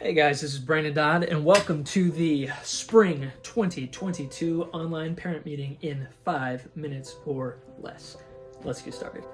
Hey guys, this is Brandon Dodd, and welcome to the Spring 2022 online parent meeting in 5 minutes or less. Let's get started.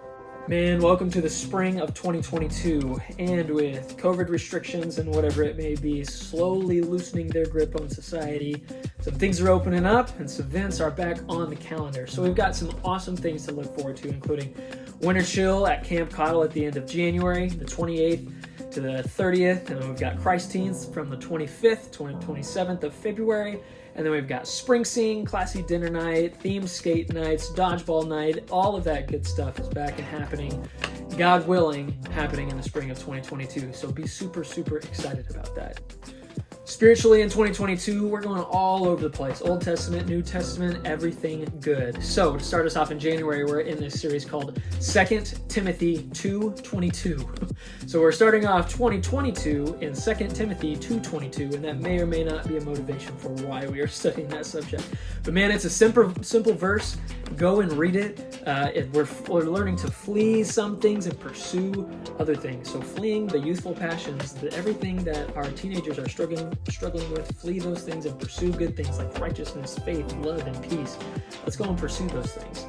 Man, welcome to the spring of 2022, and with COVID restrictions and whatever it may be slowly loosening their grip on society, some things are opening up and some events are back on the calendar. So we've got some awesome things to look forward to, including Winter Chill at Camp Cottle at the end of January, the 28th to the 30th, and then we've got Christ Teens from the 25th to 27th of February, and then we've got Spring Sing, Classy Dinner Night, Themed Skate Nights, Dodgeball Night. All of that good stuff is back and happening, God willing, happening in the spring of 2022, so be super excited about that. Spiritually in 2022, we're going all over the place. Old Testament, New Testament, everything good. So to start us off in January, we're in this series called 2 Timothy 2:22. So we're starting off 2022 in 2 Timothy 2:22, and that may or may not be a motivation for why we are studying that subject. But man, it's a simple verse. Go and read it. We're learning to flee some things and pursue other things. So fleeing the youthful passions, everything that our teenagers are struggling with, flee those things and pursue good things like righteousness, faith, love, and peace. Let's go and pursue those things.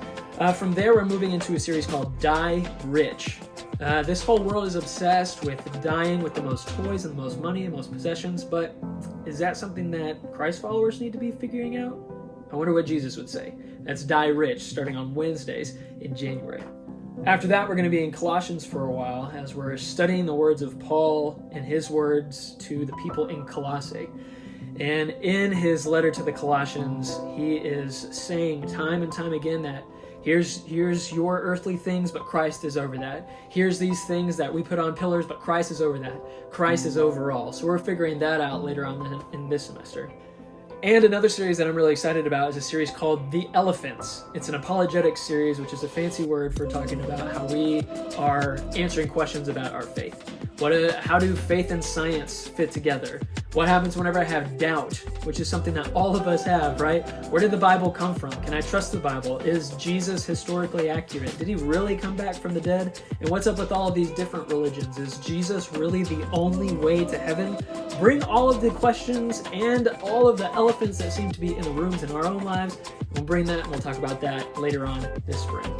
From there, we're moving into a series called Die Rich. This whole world is obsessed with dying with the most toys and the most money and most possessions, but is that something that Christ followers need to be figuring out? I wonder what Jesus would say. That's Die Rich, starting on Wednesdays in January. After that, we're going to be in Colossians for a while as we're studying the words of Paul and his words to the people in Colossae. And in his letter to the Colossians, he is saying time and time again that here's your earthly things, but Christ is over that. Here's these things that we put on pillars, but Christ is over that. Christ is over all. So we're figuring that out later on in this semester. And another series that I'm really excited about is a series called The Elephants. It's an apologetics series, which is a fancy word for talking about how we are answering questions about our faith. How do faith and science fit together? What happens whenever I have doubt, which is something that all of us have, right? Where did the Bible come from? Can I trust the Bible? Is Jesus historically accurate? Did he really come back from the dead? And what's up with all of these different religions? Is Jesus really the only way to heaven? Bring all of the questions and all of the elephants that seem to be in the rooms in our own lives. We'll bring that and we'll talk about that later on this spring.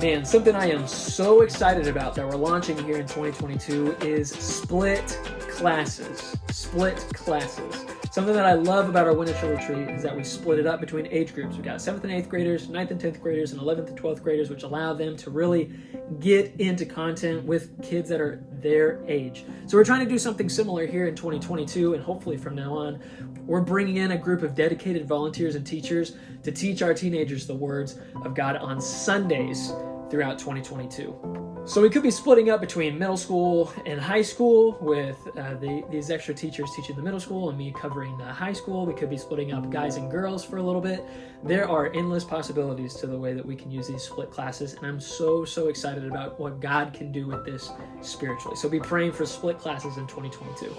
Man, something I am so excited about that we're launching here in 2022 is split classes. Split classes. Something that I love about our Winter Chill Retreat is that we split it up between age groups. We've got 7th and 8th graders, 9th and 10th graders, and 11th and 12th graders, which allow them to really get into content with kids that are their age. So we're trying to do something similar here in 2022, and hopefully from now on, we're bringing in a group of dedicated volunteers and teachers to teach our teenagers the words of God on Sundays throughout 2022. So we could be splitting up between middle school and high school with these extra teachers teaching the middle school and me covering the high school. We could be splitting up guys and girls for a little bit. There are endless possibilities to the way that we can use these split classes, and I'm so excited about what God can do with this spiritually. So be praying for split classes in 2022.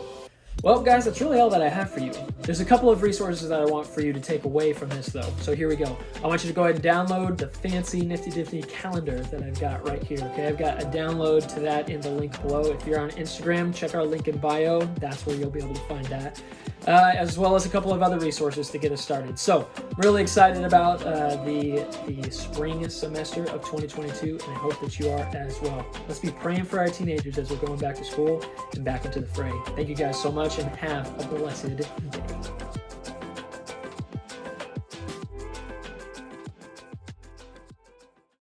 Well, guys, that's really all that I have for you. There's a couple of resources that I want for you to take away from this, though. So here we go. I want you to go ahead and download the fancy nifty calendar that I've got right here, okay? I've got a download to that in the link below. If you're on Instagram, check our link in bio. That's where you'll be able to find that, as well as a couple of other resources to get us started. So, really excited about the spring semester of 2022, and I hope that you are as well. Let's be praying for our teenagers as we're going back to school and back into the fray. Thank you guys so much, and have a blessed day.